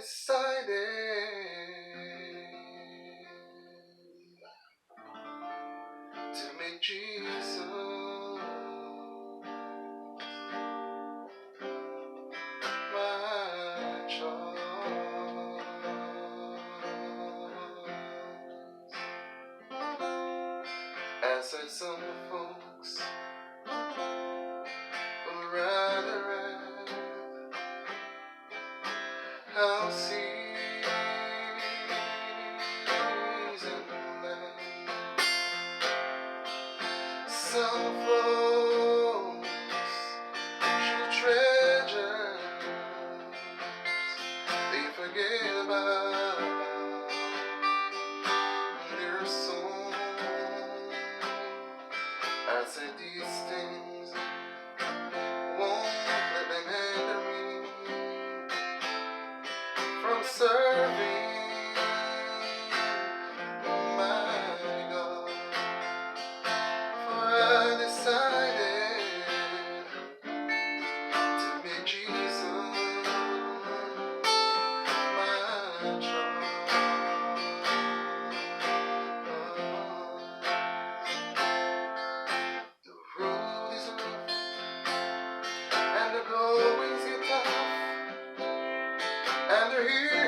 decided to make Jesus my choice. As I some folks would rather have how seas and land. Some folks should treasures they forget about their soul. I said these things won't let them hinder me from serving my God. For I decided to make Jesus my choice. The road is rough and the goings get tough, and they're here